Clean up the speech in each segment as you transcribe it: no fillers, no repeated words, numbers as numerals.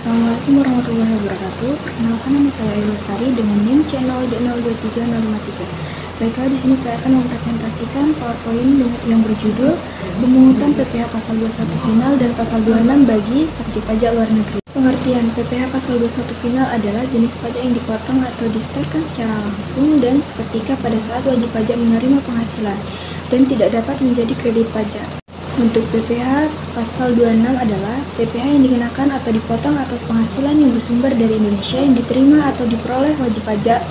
Assalamualaikum warahmatullahi wabarakatuh. Perkenalkan, nama saya Ayu Lestari dengan NIM channel D023053. Baiklah, di sini saya akan mempresentasikan PowerPoint yang berjudul Pemungutan PPh Pasal 21 Final dan Pasal 26 bagi subjek pajak luar negeri. Pengertian PPh Pasal 21 Final adalah jenis pajak yang dipotong atau disetorkan secara langsung dan seketika pada saat wajib pajak menerima penghasilan dan tidak dapat menjadi kredit pajak. Untuk PPh Pasal 26 adalah PPh yang dikenakan atau dipotong atas penghasilan yang bersumber dari Indonesia yang diterima atau diperoleh wajib pajak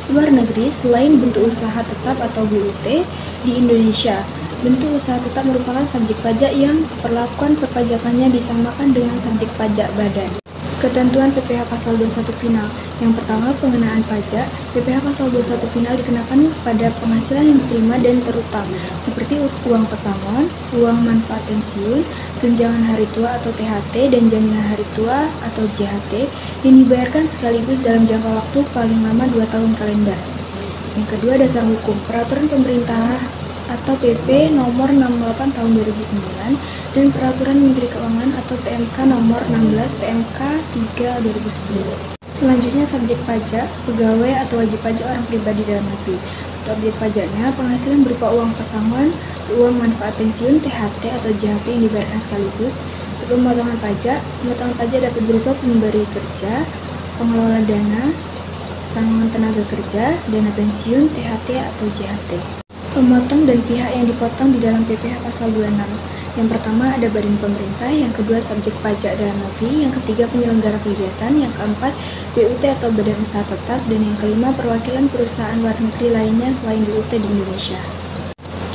luar negeri selain bentuk usaha tetap atau BUT di Indonesia. Bentuk usaha tetap merupakan subjek pajak yang perlakuan perpajakannya disamakan dengan subjek pajak badan. Ketentuan PPh Pasal 21 Final. Yang pertama, pengenaan pajak. PPh Pasal 21 Final dikenakan pada penghasilan yang diterima dan terutang, seperti uang pesangon, uang manfaat pensiun, tunjangan hari tua atau THT, dan jaminan hari tua atau JHT yang dibayarkan sekaligus dalam jangka waktu paling lama 2 tahun kalender. Yang kedua, dasar hukum. Peraturan pemerintah atau PP nomor 68 tahun 2009 dan Peraturan Menteri Keuangan atau PMK nomor 16 PMK 3 2010. Selanjutnya, subjek pajak, pegawai atau wajib pajak orang pribadi dalam negeri. Untuk objek pajaknya, penghasilan berupa uang pesangon, uang manfaat pensiun, THT atau JHT yang dibayarkan sekaligus. Untuk pemotongan pajak dapat berupa pemberi kerja, pengelola dana, pesangon tenaga kerja, dana pensiun, THT atau JHT. Pemotong dan pihak yang dipotong di dalam PPh Pasal 26. Yang pertama ada badan pemerintah, yang kedua subjek pajak dalam negeri, yang ketiga penyelenggara kegiatan, yang keempat BUT atau badan usaha tetap, dan yang kelima perwakilan perusahaan luar negeri lainnya selain BUT di Indonesia.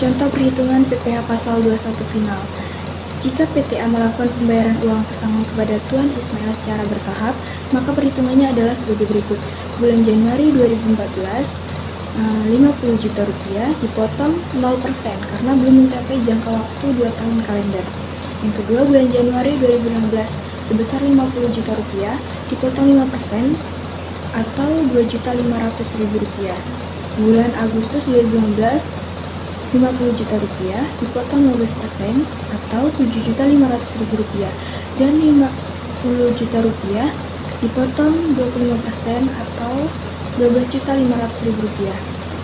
Contoh perhitungan PPh Pasal 21 Final. Jika PTA melakukan pembayaran uang pesangon kepada Tuan Ismail secara bertahap, maka perhitungannya adalah sebagai berikut. Bulan Januari 2014, 50 juta rupiah dipotong 0% karena belum mencapai jangka waktu 2 tahun kalender. Yang kedua, bulan Januari 2016 sebesar 50 juta rupiah dipotong 5% atau 2.500.000 rupiah. Bulan Agustus 2016 50 juta rupiah dipotong 15% atau 7.500.000 rupiah, dan 50 juta rupiah dipotong 25% atau 12.500.000 rupiah.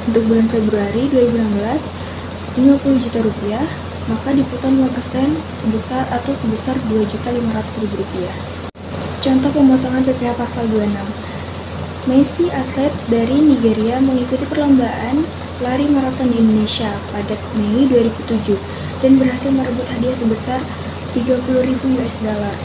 Untuk bulan Februari 2016 50 juta rupiah, maka dipotong 5% sebesar 2.500.000 rupiah. Contoh pemotongan PPh Pasal 26. Messi, atlet dari Nigeria, mengikuti perlombaan lari maraton di Indonesia pada Mei 2007 dan berhasil merebut hadiah sebesar 30.000 US dollar.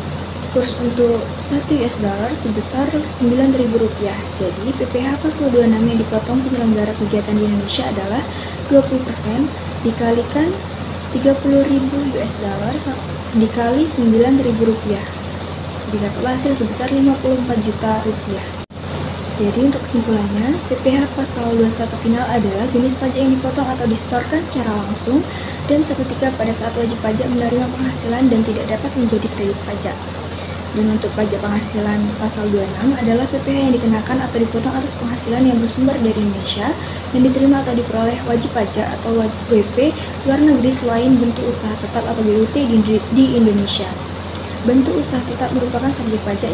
Kurs untuk 1 US dollar sebesar 9.000 rupiah. Jadi, PPh Pasal 26 yang dipotong penyelenggara kegiatan di Indonesia adalah 20% dikalikan 30.000 US dollar dikali 9.000 rupiah. Didapatlah hasil sebesar 54 juta rupiah. Jadi, untuk kesimpulannya, PPh Pasal 21 Final adalah jenis pajak yang dipotong atau disetorkan secara langsung dan seketika pada saat wajib pajak menerima penghasilan dan tidak dapat menjadi kredit pajak. Dan untuk pajak penghasilan Pasal 26 adalah PPh yang dikenakan atau dipotong atas penghasilan yang bersumber dari Indonesia yang diterima atau diperoleh wajib pajak atau WP luar negeri selain bentuk usaha tetap atau BUT di Indonesia. Bentuk usaha tetap merupakan subjek pajak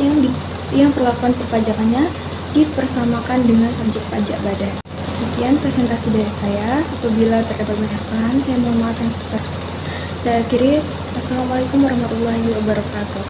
yang perlakuan perpajakannya dipersamakan dengan subjek pajak badan. Sekian presentasi dari saya. Apabila terdapat banyak kesalahan, saya mohon maaf yang sebesar-besarnya. Saya akhiri. Wassalamualaikum warahmatullahi wabarakatuh.